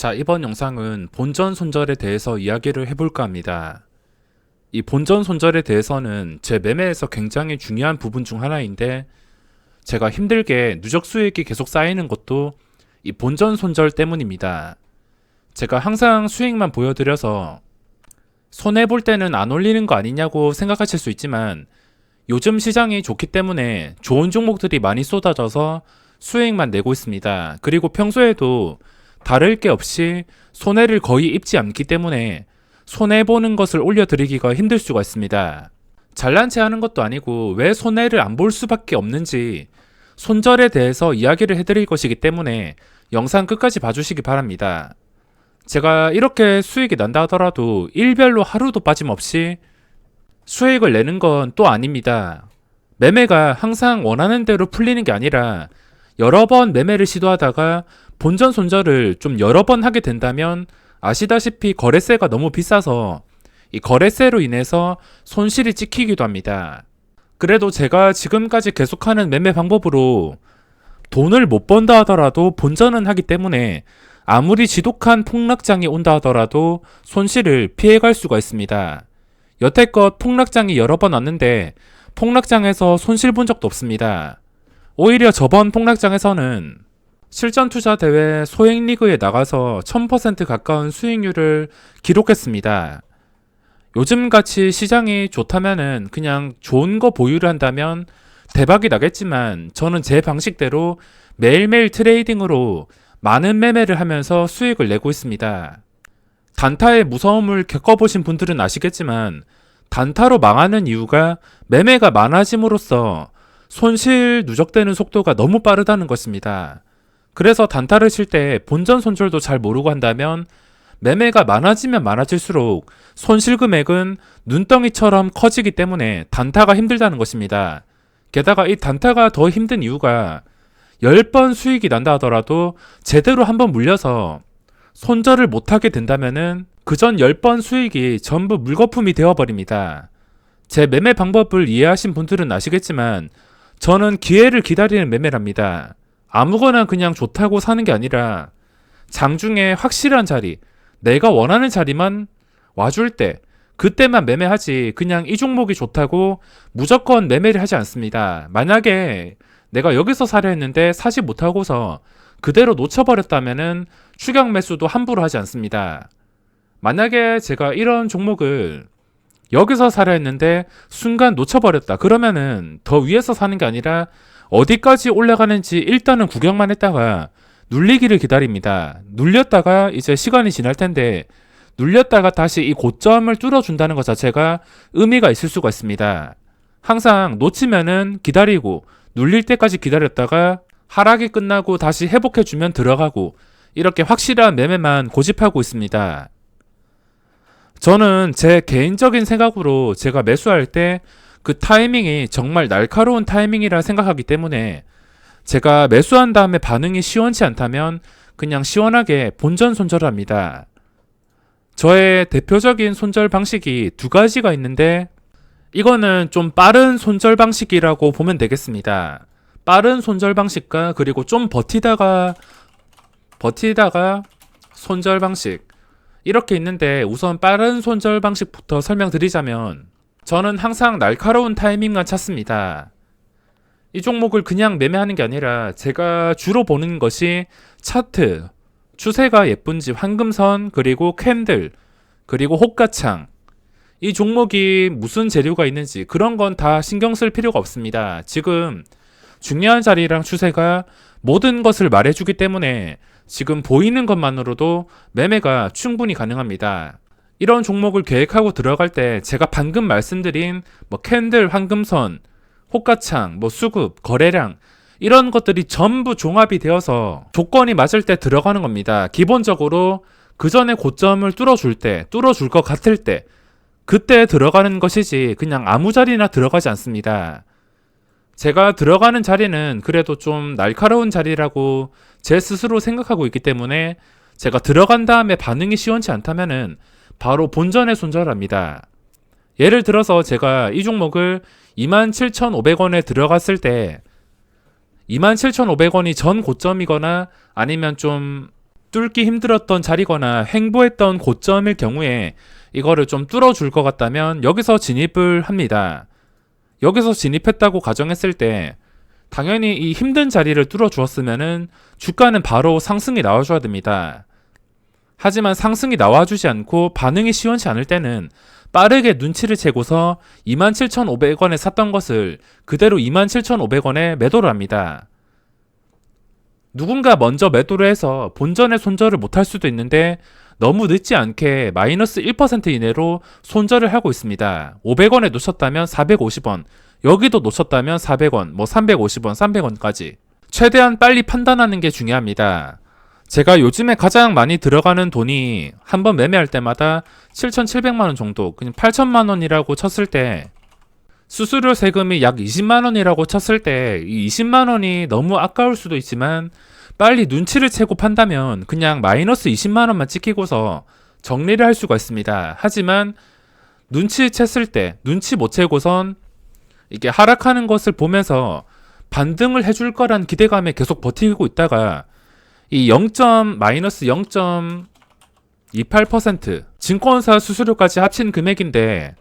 자, 이번 영상은 본전 손절에 대해서 이야기를 해볼까 합니다. 이 본전 손절에 대해서는 제 매매에서 굉장히 중요한 부분 중 하나인데, 제가 힘들게 누적 수익이 계속 쌓이는 것도 이 본전 손절 때문입니다. 제가 항상 수익만 보여드려서 손해볼 때는 안 올리는 거 아니냐고 생각하실 수 있지만, 요즘 시장이 좋기 때문에 좋은 종목들이 많이 쏟아져서 수익만 내고 있습니다. 그리고 평소에도 다를 게 없이 손해를 거의 입지 않기 때문에 손해보는 것을 올려드리기가 힘들 수가 있습니다. 잘난 체 하는 것도 아니고 왜 손해를 안 볼 수밖에 없는지 손절에 대해서 이야기를 해드릴 것이기 때문에 영상 끝까지 봐주시기 바랍니다. 제가 이렇게 수익이 난다 하더라도 일별로 하루도 빠짐없이 수익을 내는 건 또 아닙니다. 매매가 항상 원하는 대로 풀리는 게 아니라 여러 번 매매를 시도하다가 본전 손절을 좀 여러 번 하게 된다면 아시다시피 거래세가 너무 비싸서 이 거래세로 인해서 손실이 찍히기도 합니다. 그래도 제가 지금까지 계속하는 매매 방법으로 돈을 못 번다 하더라도 본전은 하기 때문에 아무리 지독한 폭락장이 온다 하더라도 손실을 피해갈 수가 있습니다. 여태껏 폭락장이 여러 번 왔는데 폭락장에서 손실 본 적도 없습니다. 오히려 저번 폭락장에서는 실전 투자 대회 소액 리그에 나가서 1000% 가까운 수익률을 기록했습니다. 요즘같이 시장이 좋다면은 그냥 좋은 거 보유를 한다면 대박이 나겠지만, 저는 제 방식대로 매일매일 트레이딩으로 많은 매매를 하면서 수익을 내고 있습니다. 단타의 무서움을 겪어보신 분들은 아시겠지만, 단타로 망하는 이유가 매매가 많아짐으로써 손실 누적되는 속도가 너무 빠르다는 것입니다. 그래서 단타를 칠 때 본전 손절도 잘 모르고 한다면 매매가 많아지면 많아질수록 손실 금액은 눈덩이처럼 커지기 때문에 단타가 힘들다는 것입니다. 게다가 이 단타가 더 힘든 이유가 10번 수익이 난다 하더라도 제대로 한번 물려서 손절을 못하게 된다면은 그전 10번 수익이 전부 물거품이 되어버립니다. 제 매매 방법을 이해하신 분들은 아시겠지만, 저는 기회를 기다리는 매매랍니다. 아무거나 그냥 좋다고 사는 게 아니라 장중에 확실한 자리, 내가 원하는 자리만 와줄 때 그때만 매매하지, 그냥 이 종목이 좋다고 무조건 매매를 하지 않습니다. 만약에 내가 여기서 사려 했는데 사지 못하고서 그대로 놓쳐버렸다면은 추격 매수도 함부로 하지 않습니다. 만약에 제가 이런 종목을 여기서 사려 했는데 순간 놓쳐버렸다, 그러면은 더 위에서 사는 게 아니라 어디까지 올라가는지 일단은 구경만 했다가 눌리기를 기다립니다. 눌렸다가 이제 시간이 지날 텐데, 눌렸다가 다시 이 고점을 뚫어준다는 것 자체가 의미가 있을 수가 있습니다. 항상 놓치면은 기다리고 눌릴 때까지 기다렸다가 하락이 끝나고 다시 회복해주면 들어가고, 이렇게 확실한 매매만 고집하고 있습니다. 저는 제 개인적인 생각으로 제가 매수할 때 그 타이밍이 정말 날카로운 타이밍이라 생각하기 때문에, 제가 매수한 다음에 반응이 시원치 않다면 그냥 시원하게 본전 손절을 합니다. 저의 대표적인 손절 방식이 두 가지가 있는데, 이거는 좀 빠른 손절 방식이라고 보면 되겠습니다. 빠른 손절 방식과 그리고 좀 버티다가 손절 방식, 이렇게 있는데, 우선 빠른 손절 방식부터 설명드리자면, 저는 항상 날카로운 타이밍만 찾습니다. 이 종목을 그냥 매매하는 게 아니라 제가 주로 보는 것이 차트, 추세가 예쁜지 황금선, 그리고 캔들, 그리고 호가창, 이 종목이 무슨 재료가 있는지 그런 건 다 신경 쓸 필요가 없습니다. 지금 중요한 자리랑 추세가 모든 것을 말해주기 때문에 지금 보이는 것만으로도 매매가 충분히 가능합니다. 이런 종목을 계획하고 들어갈 때 제가 방금 말씀드린 캔들, 황금선, 호가창, 수급, 거래량, 이런 것들이 전부 종합이 되어서 조건이 맞을 때 들어가는 겁니다. 기본적으로 그 전에 고점을 뚫어줄 것 같을 때 그때 들어가는 것이지 그냥 아무 자리나 들어가지 않습니다. 제가 들어가는 자리는 그래도 좀 날카로운 자리라고 제 스스로 생각하고 있기 때문에, 제가 들어간 다음에 반응이 시원치 않다면은 바로 본전에 손절합니다. 예를 들어서 제가 이 종목을 27,500원에 들어갔을 때 27,500원이 전 고점이거나 아니면 좀 뚫기 힘들었던 자리거나 횡보했던 고점일 경우에 이거를 좀 뚫어줄 것 같다면 여기서 진입을 합니다. 여기서 진입했다고 가정했을 때 당연히 이 힘든 자리를 뚫어주었으면은 주가는 바로 상승이 나와줘야 됩니다. 하지만 상승이 나와주지 않고 반응이 시원치 않을 때는 빠르게 눈치를 채고서 27,500원에 샀던 것을 그대로 27,500원에 매도를 합니다. 누군가 먼저 매도를 해서 본전에 손절을 못할 수도 있는데 너무 늦지 않게 마이너스 1% 이내로 손절을 하고 있습니다. 500원에 놓쳤다면 450원, 여기도 놓쳤다면 400원, 350원, 300원까지. 최대한 빨리 판단하는 게 중요합니다. 제가 요즘에 가장 많이 들어가는 돈이 한번 매매할 때마다 7,700만원 정도, 그냥 8천만원이라고 쳤을 때 수수료 세금이 약 20만원이라고 쳤을 때 이 20만원이 너무 아까울 수도 있지만 빨리 눈치를 채고 판다면 그냥 마이너스 20만원만 찍히고서 정리를 할 수가 있습니다. 하지만 눈치 챘을 때 눈치 못 채고선 이게 하락하는 것을 보면서 반등을 해줄 거란 기대감에 계속 버티고 있다가 이 마이너스 0.28% 증권사 수수료까지 합친 금액인데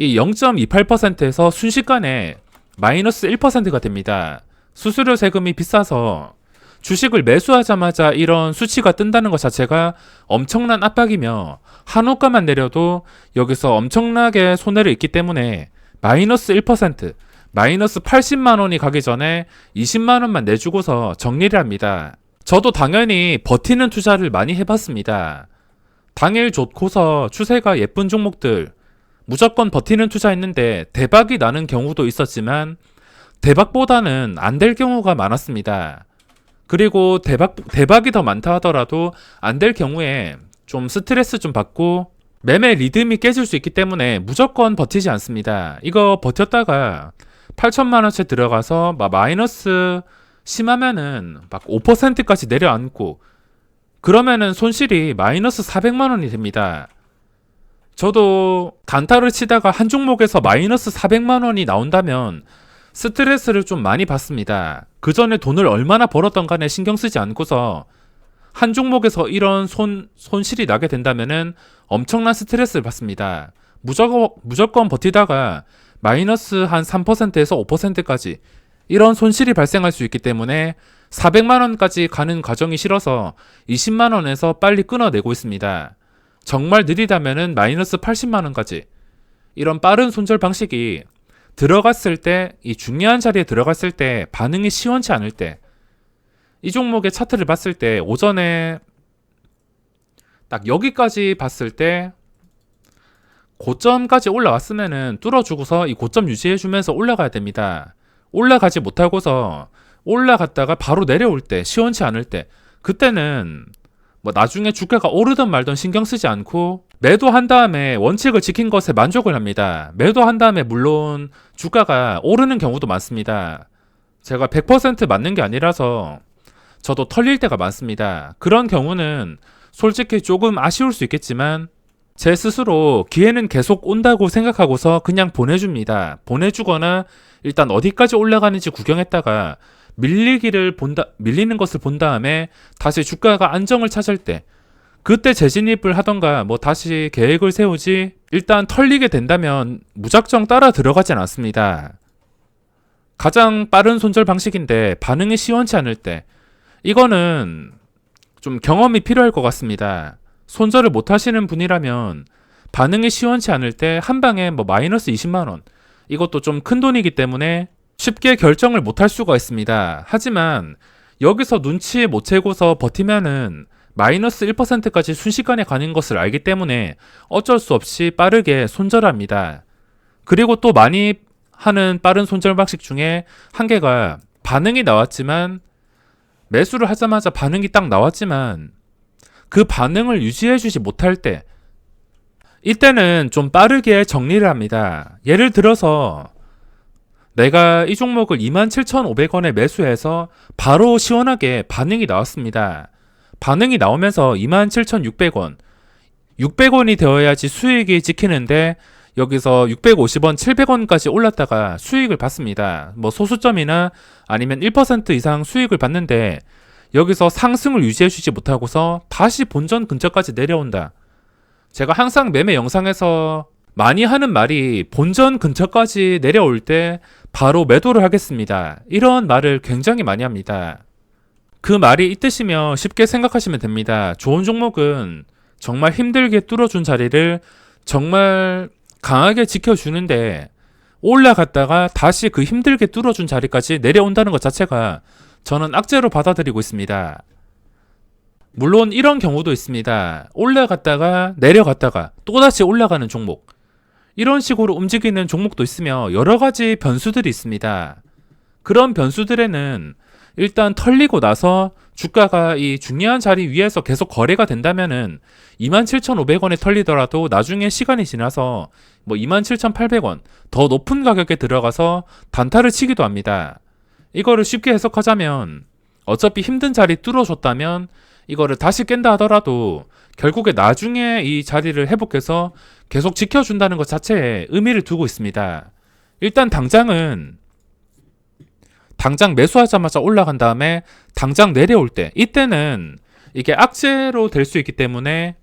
이 0.28%에서 순식간에 마이너스 1%가 됩니다. 수수료 세금이 비싸서 주식을 매수하자마자 이런 수치가 뜬다는 것 자체가 엄청난 압박이며 한호가만 내려도 여기서 엄청나게 손해를 입기 때문에 마이너스 1%, 마이너스 80만원이 가기 전에 20만원만 내주고서 정리를 합니다. 저도 당연히 버티는 투자를 많이 해봤습니다. 당일 좋고서 추세가 예쁜 종목들 무조건 버티는 투자했는데 대박이 나는 경우도 있었지만 대박보다는 안 될 경우가 많았습니다. 그리고 대박이 더 많다 하더라도 안 될 경우에 좀 스트레스 좀 받고 매매 리듬이 깨질 수 있기 때문에 무조건 버티지 않습니다. 이거 버텼다가 8천만원째 들어가서 마이너스 심하면은 5%까지 내려앉고 그러면은 손실이 마이너스 400만원이 됩니다. 저도 단타를 치다가 한 종목에서 마이너스 400만원이 나온다면 스트레스를 좀 많이 받습니다. 그 전에 돈을 얼마나 벌었던 간에 신경 쓰지 않고서 한 종목에서 이런 손실이 나게 된다면은 엄청난 스트레스를 받습니다. 무조건 버티다가 마이너스 한 3%에서 5%까지 이런 손실이 발생할 수 있기 때문에 400만원까지 가는 과정이 싫어서 20만원에서 빨리 끊어내고 있습니다. 정말 느리다면은 마이너스 80만원까지 이런 빠른 손절 방식이 들어갔을 때, 이 중요한 자리에 들어갔을 때 반응이 시원치 않을 때 이 종목의 차트를 봤을 때 오전에 딱 여기까지 봤을 때 고점까지 올라왔으면은 뚫어주고서 이 고점 유지해주면서 올라가야 됩니다. 올라가지 못하고서 올라갔다가 바로 내려올 때 시원치 않을 때 그때는 나중에 주가가 오르든 말든 신경 쓰지 않고 매도한 다음에 원칙을 지킨 것에 만족을 합니다. 매도한 다음에 물론 주가가 오르는 경우도 많습니다. 제가 100% 맞는 게 아니라서 저도 털릴 때가 많습니다. 그런 경우는 솔직히 조금 아쉬울 수 있겠지만 제 스스로 기회는 계속 온다고 생각하고서 그냥 보내줍니다. 보내주거나 일단 어디까지 올라가는지 구경했다가 밀리는 것을 본 다음에 다시 주가가 안정을 찾을 때 그때 재진입을 하던가 다시 계획을 세우지 일단 털리게 된다면 무작정 따라 들어가진 않습니다. 가장 빠른 손절 방식인데 반응이 시원치 않을 때 이거는 좀 경험이 필요할 것 같습니다. 손절을 못 하시는 분이라면 반응이 시원치 않을 때 한 방에 마이너스 20만원 이것도 좀 큰 돈이기 때문에 쉽게 결정을 못 할 수가 있습니다. 하지만 여기서 눈치 못 채고서 버티면은 마이너스 1%까지 순식간에 가는 것을 알기 때문에 어쩔 수 없이 빠르게 손절합니다. 그리고 또 많이 하는 빠른 손절 방식 중에 한 개가 반응이 나왔지만 매수를 하자마자 반응이 딱 나왔지만 그 반응을 유지해주지 못할 때 이때는 좀 빠르게 정리를 합니다. 예를 들어서 내가 이 종목을 27,500원에 매수해서 바로 시원하게 반응이 나왔습니다. 반응이 나오면서 27,600원 600원이 되어야지 수익이 지키는데 여기서 650원, 700원까지 올랐다가 수익을 받습니다. 소수점이나 아니면 1% 이상 수익을 받는데 여기서 상승을 유지해주지 못하고서 다시 본전 근처까지 내려온다. 제가 항상 매매 영상에서 많이 하는 말이 본전 근처까지 내려올 때 바로 매도를 하겠습니다. 이런 말을 굉장히 많이 합니다. 그 말이 이 뜻이면 쉽게 생각하시면 됩니다. 좋은 종목은 정말 힘들게 뚫어준 자리를 정말 강하게 지켜주는데 올라갔다가 다시 그 힘들게 뚫어준 자리까지 내려온다는 것 자체가 저는 악재로 받아들이고 있습니다. 물론 이런 경우도 있습니다. 올라갔다가 내려갔다가 또다시 올라가는 종목. 이런 식으로 움직이는 종목도 있으며 여러 가지 변수들이 있습니다. 그런 변수들에는 일단 털리고 나서 주가가 이 중요한 자리 위에서 계속 거래가 된다면은 27,500원에 털리더라도 나중에 시간이 지나서 뭐 27,800원 더 높은 가격에 들어가서 단타를 치기도 합니다. 이거를 쉽게 해석하자면 어차피 힘든 자리 뚫어줬다면 이거를 다시 깬다 하더라도 결국에 나중에 이 자리를 회복해서 계속 지켜준다는 것 자체에 의미를 두고 있습니다. 일단 당장 매수하자마자 올라간 다음에 당장 내려올 때 이때는 이게 악재로 될 수 있기 때문에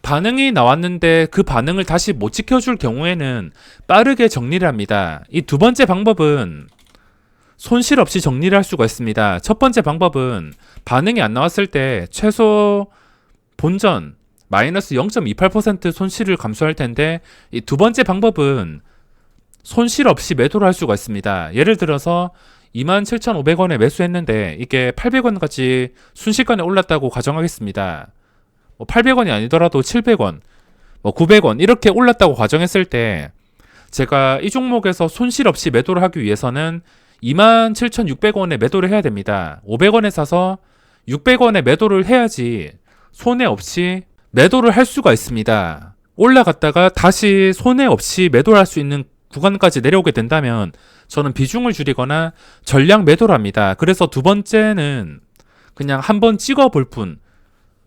반응이 나왔는데 그 반응을 다시 못 지켜줄 경우에는 빠르게 정리를 합니다. 이 두 번째 방법은 손실 없이 정리를 할 수가 있습니다. 첫 번째 방법은 반응이 안 나왔을 때 최소 본전 마이너스 0.28% 손실을 감수할 텐데 이 두 번째 방법은 손실 없이 매도를 할 수가 있습니다. 예를 들어서 27,500원에 매수했는데 이게 800원까지 순식간에 올랐다고 가정하겠습니다. 800원이 아니더라도 700원, 900원 이렇게 올랐다고 가정했을 때 제가 이 종목에서 손실 없이 매도를 하기 위해서는 27,600원에 매도를 해야 됩니다. 500원에 사서 600원에 매도를 해야지 손해 없이 매도를 할 수가 있습니다. 올라갔다가 다시 손해 없이 매도를 할 수 있는 구간까지 내려오게 된다면 저는 비중을 줄이거나 전량 매도를 합니다. 그래서 두 번째는 그냥 한번 찍어볼 뿐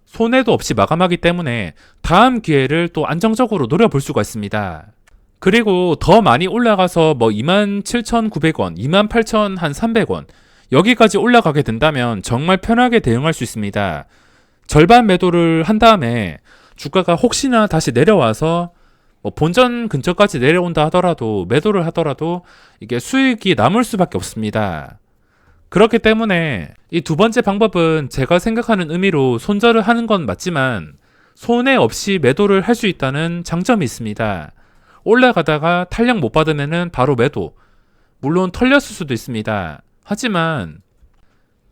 손해도 없이 마감하기 때문에 다음 기회를 또 안정적으로 노려볼 수가 있습니다. 그리고 더 많이 올라가서 27,900원, 28,300원 여기까지 올라가게 된다면 정말 편하게 대응할 수 있습니다. 절반 매도를 한 다음에 주가가 혹시나 다시 내려와서 본전 근처까지 내려온다 하더라도 매도를 하더라도 이게 수익이 남을 수밖에 없습니다. 그렇기 때문에 이 두 번째 방법은 제가 생각하는 의미로 손절을 하는 건 맞지만 손해 없이 매도를 할 수 있다는 장점이 있습니다. 올라가다가 탄력 못 받으면은 바로 매도. 물론 털렸을 수도 있습니다. 하지만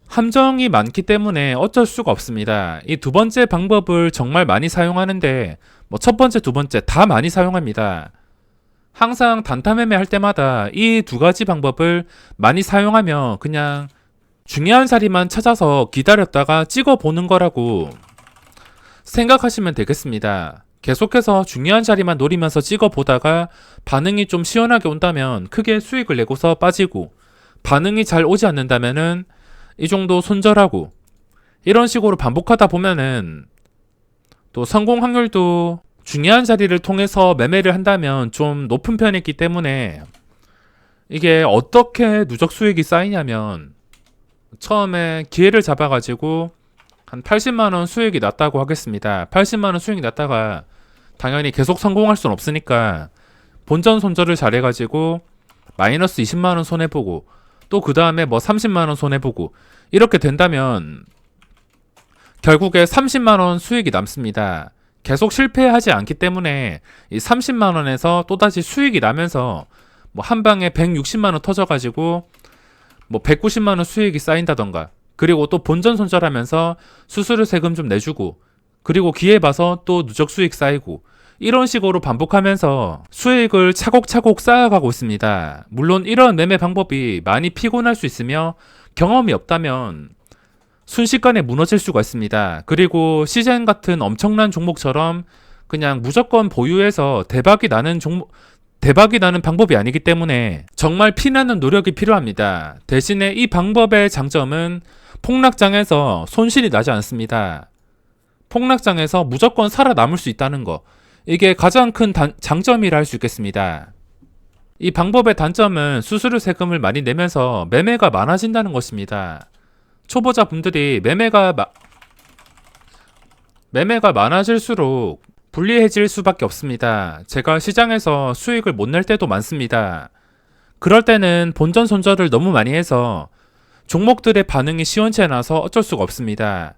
함정이 많기 때문에 어쩔 수가 없습니다. 이 두 번째 방법을 정말 많이 사용하는데 첫 번째, 두 번째 다 많이 사용합니다. 항상 단타 매매 할 때마다 이 두 가지 방법을 많이 사용하며 그냥 중요한 자리만 찾아서 기다렸다가 찍어보는 거라고 생각하시면 되겠습니다. 계속해서 중요한 자리만 노리면서 찍어보다가 반응이 좀 시원하게 온다면 크게 수익을 내고서 빠지고 반응이 잘 오지 않는다면은 이 정도 손절하고 이런 식으로 반복하다 보면은 또 성공 확률도 중요한 자리를 통해서 매매를 한다면 좀 높은 편이 있기 때문에 이게 어떻게 누적 수익이 쌓이냐면 처음에 기회를 잡아가지고 한 80만원 수익이 났다고 하겠습니다. 80만원 수익이 났다가 당연히 계속 성공할 순 없으니까 본전 손절을 잘해가지고 마이너스 20만원 손해보고 또 그 다음에 30만원 손해보고 이렇게 된다면 결국에 30만원 수익이 남습니다. 계속 실패하지 않기 때문에 이 30만원에서 또다시 수익이 나면서 한 방에 160만원 터져가지고 190만원 수익이 쌓인다던가 그리고 또 본전 손절하면서 수수료 세금 좀 내주고 그리고 기회 봐서 또 누적 수익 쌓이고 이런 식으로 반복하면서 수익을 차곡차곡 쌓아가고 있습니다. 물론 이런 매매 방법이 많이 피곤할 수 있으며 경험이 없다면 순식간에 무너질 수가 있습니다. 그리고 시젠 같은 엄청난 종목처럼 그냥 무조건 보유해서 대박이 나는 방법이 아니기 때문에 정말 피나는 노력이 필요합니다. 대신에 이 방법의 장점은 폭락장에서 손실이 나지 않습니다. 폭락장에서 무조건 살아남을 수 있다는 거. 이게 가장 큰 장점이라 할 수 있겠습니다. 이 방법의 단점은 수수료 세금을 많이 내면서 매매가 많아진다는 것입니다. 초보자분들이 매매가 많아질수록 불리해질 수밖에 없습니다. 제가 시장에서 수익을 못 낼 때도 많습니다. 그럴 때는 본전 손절을 너무 많이 해서 종목들의 반응이 시원치 않아서 어쩔 수가 없습니다.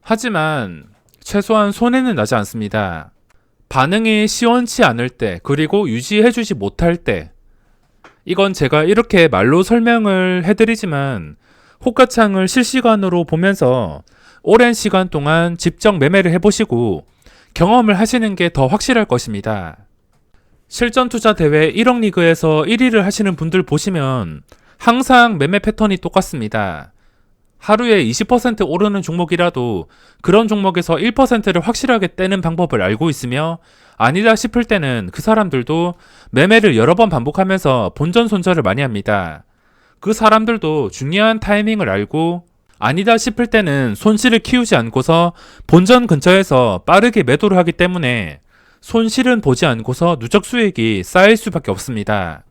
하지만 최소한 손해는 나지 않습니다. 반응이 시원치 않을 때, 그리고 유지해주지 못할 때, 이건 제가 이렇게 말로 설명을 해드리지만 호가창을 실시간으로 보면서 오랜 시간 동안 집중 매매를 해보시고 경험을 하시는 게 더 확실할 것입니다. 실전투자 대회 1억 리그에서 1위를 하시는 분들 보시면 항상 매매 패턴이 똑같습니다. 하루에 20% 오르는 종목이라도 그런 종목에서 1%를 확실하게 떼는 방법을 알고 있으며, 아니다 싶을 때는 그 사람들도 매매를 여러 번 반복하면서 본전 손절을 많이 합니다. 그 사람들도 중요한 타이밍을 알고 아니다 싶을 때는 손실을 키우지 않고서 본전 근처에서 빠르게 매도를 하기 때문에 손실은 보지 않고서 누적 수익이 쌓일 수밖에 없습니다.